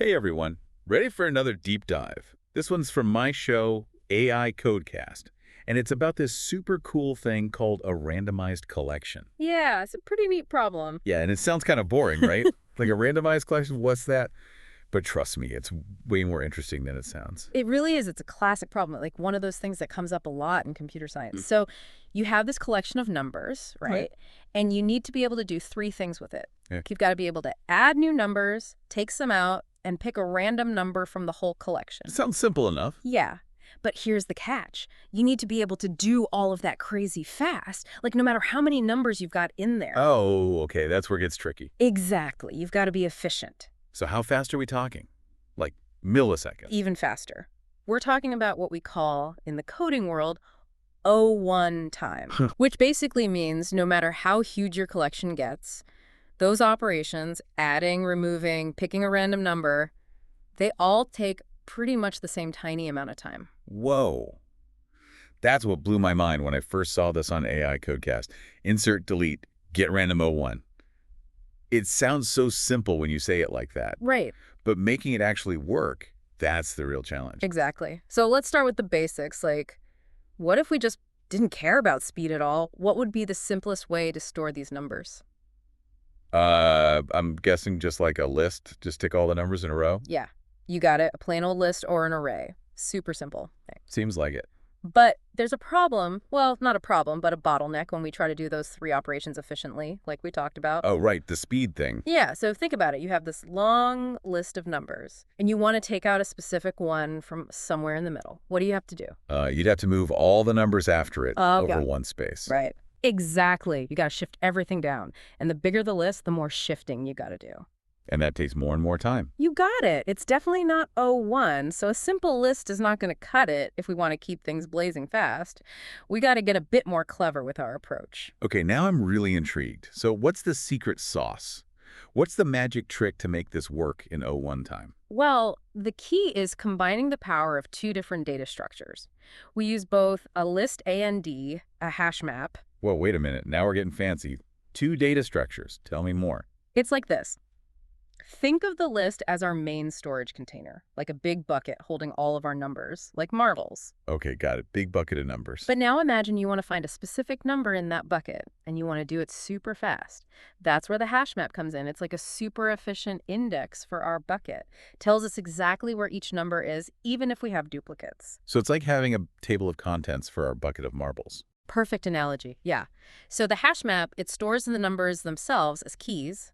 Hey everyone, ready for another deep dive? This one's from my show, AI Codecast, and it's about this super cool thing called a randomized collection. Yeah, it's a pretty neat problem. Yeah, and it sounds kind of boring, right? Like a randomized collection, what's that? But trust me, it's way more interesting than it sounds. It really is. It's a classic problem, like one of those things that comes up a lot in computer science. So you have this collection of numbers, Right. right? And you need to be able to do three things with it. Yeah. You've got to be able to add new numbers, take some out, and pick a random number from the whole collection. Sounds simple enough. Yeah. But here's the catch. You need to be able to do all of that crazy fast, like no matter how many numbers you've got in there. Oh, okay, that's where it gets tricky. Exactly. You've got to be efficient. So how fast are we talking? Like milliseconds? Even faster. We're talking about what we call, in the coding world, O1 time, which basically means no matter how huge your collection gets, those operations, adding, removing, picking a random number, they all take pretty much the same tiny amount of time. Whoa. That's what blew my mind when I first saw this on AI Codecast. Insert, delete, get random O1. It sounds so simple when you say it like that, Right. but making it actually work, that's the real challenge. Exactly. So let's start with the basics. Like, what if we just didn't care about speed at all? What would be the simplest way to store these numbers? I'm guessing just like a list, just stick all the numbers in a row? Yeah, you got it. A plain old list or an array. Super simple. Seems like it. But there's a problem, well, not a problem, but a bottleneck when we try to do those three operations efficiently, like we talked about. Oh, right, the speed thing. Yeah, so think about it. You have this long list of numbers, and you want to take out a specific one from somewhere in the middle. What do you have to do? You'd have to move all the numbers after it Oh, over yeah. one space. Right. Exactly. You got to shift everything down. And the bigger the list, the more shifting you got to do. And that takes more and more time. You got it. It's definitely not O1, so a simple list is not going to cut it if we want to keep things blazing fast. We got to get a bit more clever with our approach. Okay, now I'm really intrigued. So what's the secret sauce? What's the magic trick to make this work in O1 time? Well, the key is combining the power of two different data structures. We use both a list AND, a hash map. Whoa, wait a minute. Now we're getting fancy. Two data structures. Tell me more. It's like this. Think of the list as our main storage container, like a big bucket holding all of our numbers, like marbles. Okay, got it. Big bucket of numbers. But now imagine you want to find a specific number in that bucket, and you want to do it super fast. That's where the hash map comes in. It's like a super efficient index for our bucket. Tells us exactly where each number is, even if we have duplicates. So it's like having a table of contents for our bucket of marbles. Perfect analogy, yeah. So the hash map, it stores the numbers themselves as keys,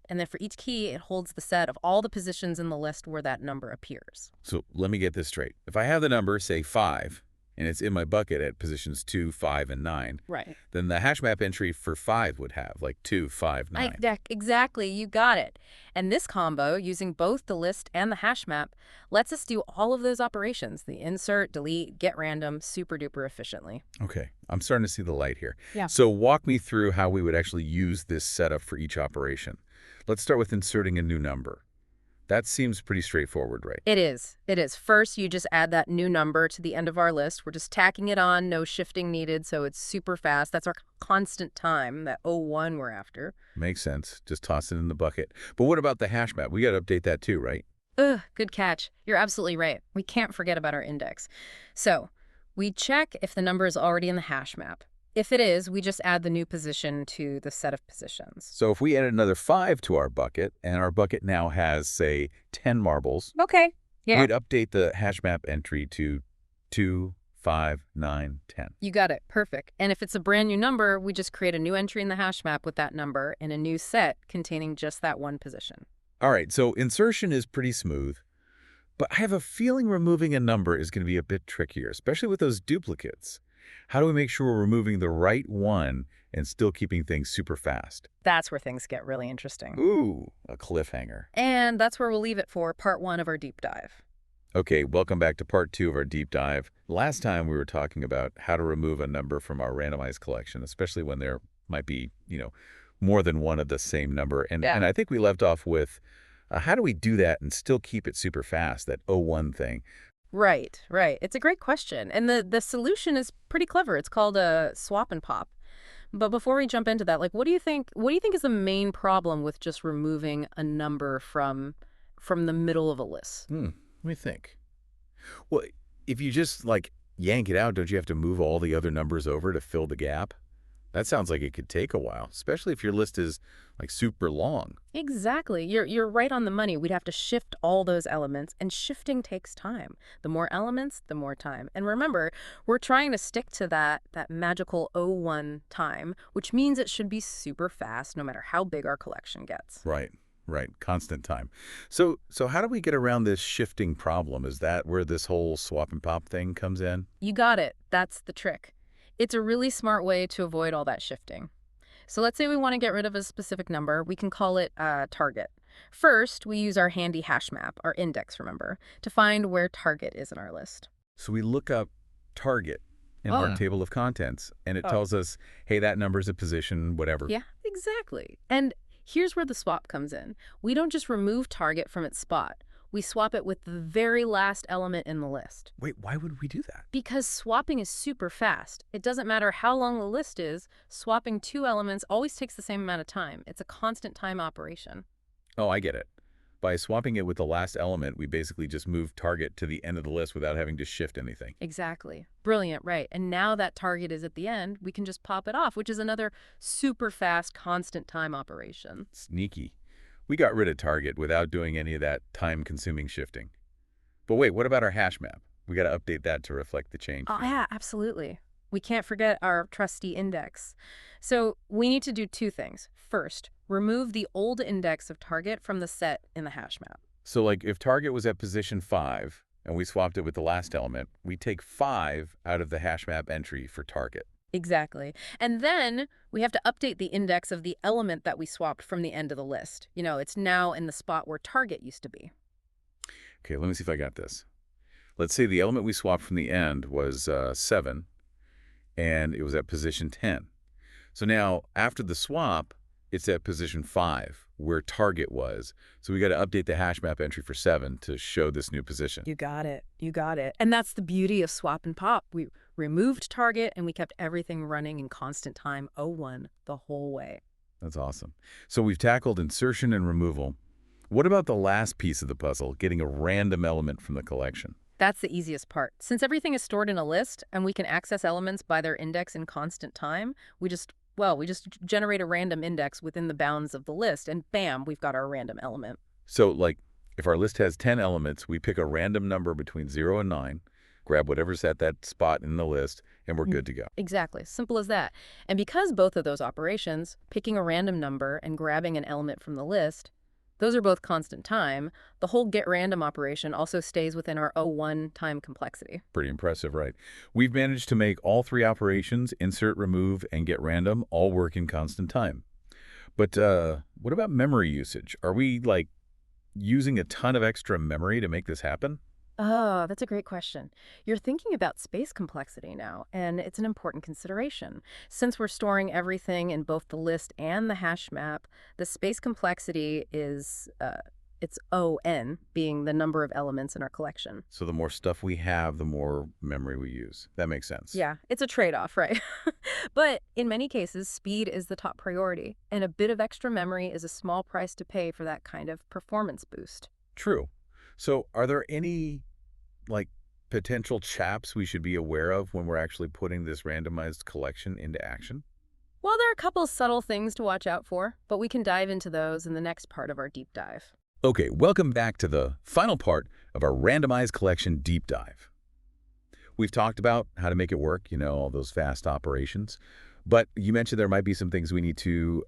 and then for each key, it holds the set of all the positions in the list where that number appears. So let me get this straight. If I have the number, say 5, and it's in my bucket at positions 2, 5, and 9, Right. then the hash map entry for 5 would have like 2, 5, 9. Exactly, you got it. And this combo, using both the list and the hash map, lets us do all of those operations, the insert, delete, get random, super duper efficiently. Okay, I'm starting to see the light here. Yeah. So walk me through how we would actually use this setup for each operation. Let's start with inserting a new number. That seems pretty straightforward, right? It is. It is. First, you just add that new number to the end of our list. We're just tacking it on, no shifting needed, so it's super fast. That's our constant time, that O1 we're after. Makes sense. Just toss it in the bucket. But what about the hash map? We got to update that too, right? Ugh, good catch. You're absolutely right. We can't forget about our index. So we check if the number is already in the hash map. If it is, we just add the new position to the set of positions. So if we added another 5 to our bucket, and our bucket now has, say, 10 marbles, Okay. Yeah. we'd update the hash map entry to 2, 5, 9, 10. You got it. Perfect. And if it's a brand new number, we just create a new entry in the hash map with that number and a new set containing just that one position. All right, so insertion is pretty smooth, but I have a feeling removing a number is going to be a bit trickier, especially with those duplicates. How do we make sure we're removing the right one and still keeping things super fast? That's where things get really interesting. Ooh, a cliffhanger. And that's where we'll leave it for part 1 of our deep dive. Okay, welcome back to part 2 of our deep dive. Last time we were talking about how to remove a number from our randomized collection, especially when there might be, more than one of the same number. And I think we left off with how do we do that and still keep it super fast, that O1 thing? Right, right. It's a great question. And the solution is pretty clever. It's called a swap and pop. But before we jump into that, like, what do you think is the main problem with just removing a number from from the middle of a list. Let me think. Well, if you just, like, yank it out, don't you have to move all the other numbers over to fill the gap? That sounds like it could take a while, especially if your list is, like, super long. Exactly. You're right on the money. We'd have to shift all those elements, and shifting takes time. The more elements, the more time. And remember, we're trying to stick to that magical O1 time, which means it should be super fast no matter how big our collection gets. Right, right. Constant time. So how do we get around this shifting problem? Is that where this whole swap and pop thing comes in? You got it. That's the trick. It's a really smart way to avoid all that shifting. So let's say we want to get rid of a specific number. We can call it target. First, we use our handy hash map, our index, remember, to find where target is in our list. So we look up target in our table of contents, and it tells us, hey, that number's a position, whatever. Yeah, exactly. And here's where the swap comes in. We don't just remove target from its spot. We swap it with the very last element in the list. Wait, why would we do that? Because swapping is super fast. It doesn't matter how long the list is, swapping two elements always takes the same amount of time. It's a constant time operation. Oh, I get it. By swapping it with the last element, we basically just move target to the end of the list without having to shift anything. Exactly. Brilliant, right. And now that target is at the end, we can just pop it off, which is another super fast, constant time operation. Sneaky. We got rid of target without doing any of that time-consuming shifting. But wait, what about our hash map? We got to update that to reflect the change. Oh, yeah, absolutely. We can't forget our trusty index. So we need to do two things. First, remove the old index of target from the set in the hash map. So like if target was at position 5 and we swapped it with the last element, we take 5 out of the hash map entry for target. Exactly. And then we have to update the index of the element that we swapped from the end of the list. You know, it's now in the spot where target used to be. Okay, let me see if I got this. Let's say the element we swapped from the end was 7, and it was at position 10. So now, after the swap, it's at position 5, where target was. So we got to update the hash map entry for 7 to show this new position. You got it. You got it. And that's the beauty of swap and pop. We removed target, and we kept everything running in constant time, O1, the whole way. That's awesome. So we've tackled insertion and removal. What about the last piece of the puzzle, getting a random element from the collection? That's the easiest part. Since everything is stored in a list, and we can access elements by their index in constant time, we just generate a random index within the bounds of the list, and bam, we've got our random element. So, like, if our list has 10 elements, we pick a random number between 0 and 9, grab whatever's at that spot in the list, and we're good to go. Exactly. Simple as that. And because both of those operations, picking a random number and grabbing an element from the list, those are both constant time, the whole get random operation also stays within our O1 time complexity. Pretty impressive, right? We've managed to make all 3 operations, insert, remove, and get random, all work in constant time. But what about memory usage? Are we, like, using a ton of extra memory to make this happen? Oh, that's a great question. You're thinking about space complexity now, and it's an important consideration. Since we're storing everything in both the list and the hash map, the space complexity is it's ON, being the number of elements in our collection. So the more stuff we have, the more memory we use. That makes sense. Yeah, it's a trade-off, right? But in many cases, speed is the top priority, and a bit of extra memory is a small price to pay for that kind of performance boost. True. So are there any, like, potential chaps we should be aware of when we're actually putting this randomized collection into action? Well, there are a couple subtle things to watch out for, but we can dive into those in the next part of our deep dive. Okay, welcome back to the final part of our randomized collection deep dive. We've talked about how to make it work, all those fast operations. But you mentioned there might be some things we need to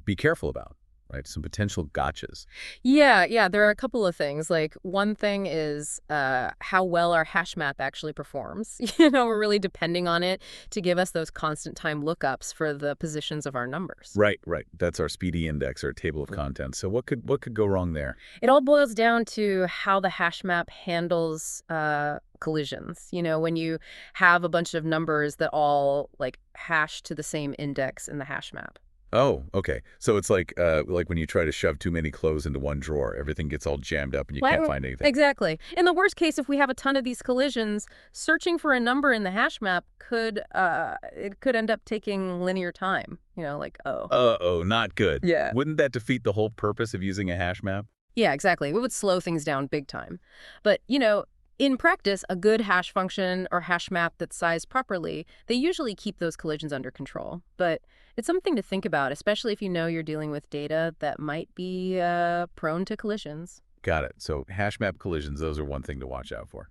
be careful about, right? Some potential gotchas. Yeah, there are a couple of things. Like, one thing is how well our hash map actually performs. We're really depending on it to give us those constant time lookups for the positions of our numbers. Right. That's our speedy index, our table of contents. So what could go wrong there? It all boils down to how the hash map handles collisions. When you have a bunch of numbers that all hash to the same index in the hash map. Oh, okay. So it's like when you try to shove too many clothes into one drawer, everything gets all jammed up and you can't find anything. Exactly. In the worst case, if we have a ton of these collisions, searching for a number in the hash map could end up taking linear time. Uh-oh, not good. Yeah. Wouldn't that defeat the whole purpose of using a hash map? Yeah, exactly. It would slow things down big time. But, in practice, a good hash function or hash map that's sized properly, they usually keep those collisions under control. But it's something to think about, especially if you know you're dealing with data that might be prone to collisions. Got it. So hash map collisions, those are one thing to watch out for.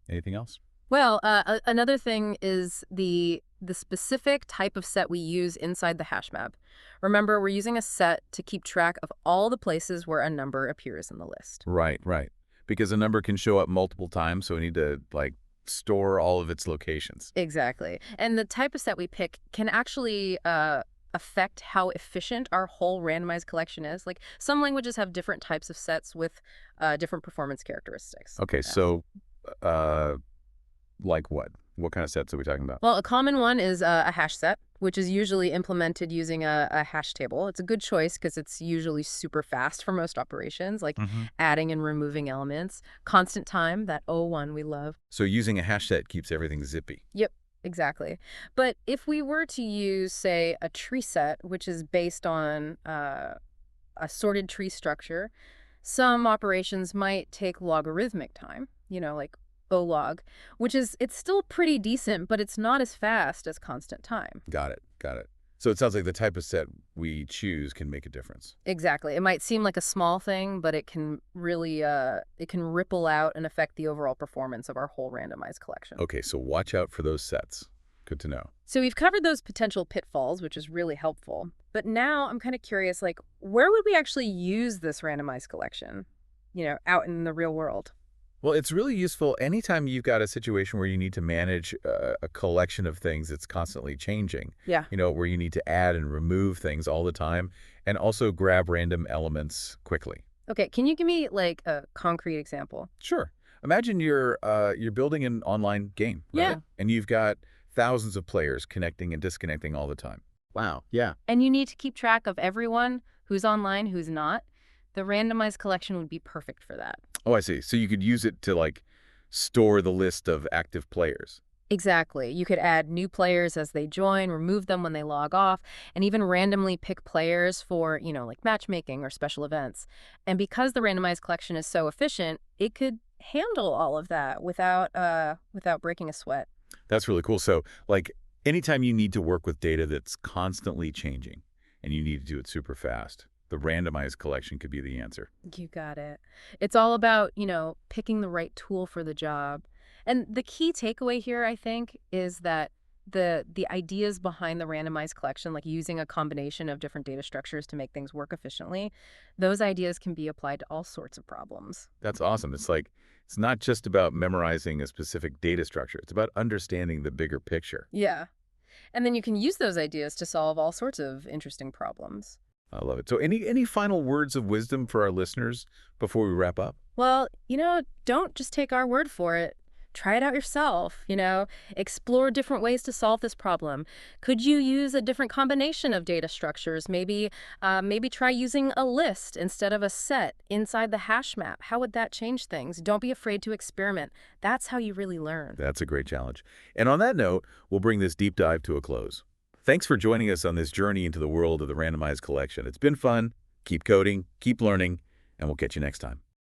Anything else? Well, another thing is the specific type of set we use inside the hash map. Remember, we're using a set to keep track of all the places where a number appears in the list. Right, right. Because a number can show up multiple times, so we need to, like, store all of its locations. Exactly. And the type of set we pick can actually affect how efficient our whole randomized collection is. Like some languages have different types of sets with different performance characteristics. Okay, Yeah. so, uh, like what? What kind of sets are we talking about? Well, a common one is a hash set, which is usually implemented using a hash table. It's a good choice because it's usually super fast for most operations, like adding and removing elements. Constant time, that O1 we love. So using a hash set keeps everything zippy. Yep, exactly. But if we were to use, say, a tree set, which is based on a sorted tree structure, some operations might take logarithmic time, like O log, which is, it's still pretty decent, but it's not as fast as constant time. Got it, got it. So it sounds like the type of set we choose can make a difference. Exactly. It might seem like a small thing, but it can really, it can ripple out and affect the overall performance of our whole randomized collection. Okay, so watch out for those sets. Good to know. So we've covered those potential pitfalls, which is really helpful. But now I'm kind of curious, like, where would we actually use this randomized collection, out in the real world? Well, it's really useful anytime you've got a situation where you need to manage a collection of things that's constantly changing. Yeah. Where you need to add and remove things all the time and also grab random elements quickly. Okay, can you give me, like, a concrete example? Sure. Imagine you're building an online game, right? Yeah. And you've got thousands of players connecting and disconnecting all the time. Wow, yeah. And you need to keep track of everyone who's online, who's not. The randomized collection would be perfect for that. Oh, I see. So you could use it to, like, store the list of active players. Exactly. You could add new players as they join, remove them when they log off, and even randomly pick players for, like matchmaking or special events. And because the randomized collection is so efficient, it could handle all of that without breaking a sweat. That's really cool. So, like, anytime you need to work with data that's constantly changing and you need to do it super fast, the randomized collection could be the answer. You got it. It's all about, picking the right tool for the job. And the key takeaway here, I think, is that the ideas behind the randomized collection, like using a combination of different data structures to make things work efficiently, those ideas can be applied to all sorts of problems. That's awesome. It's like, it's not just about memorizing a specific data structure. It's about understanding the bigger picture. Yeah. And then you can use those ideas to solve all sorts of interesting problems. I love it. So any final words of wisdom for our listeners before we wrap up? Well, don't just take our word for it. Try it out yourself, explore different ways to solve this problem. Could you use a different combination of data structures? Maybe try using a list instead of a set inside the hash map. How would that change things? Don't be afraid to experiment. That's how you really learn. That's a great challenge. And on that note, we'll bring this deep dive to a close. Thanks for joining us on this journey into the world of the randomized collection. It's been fun. Keep coding, keep learning, and we'll catch you next time.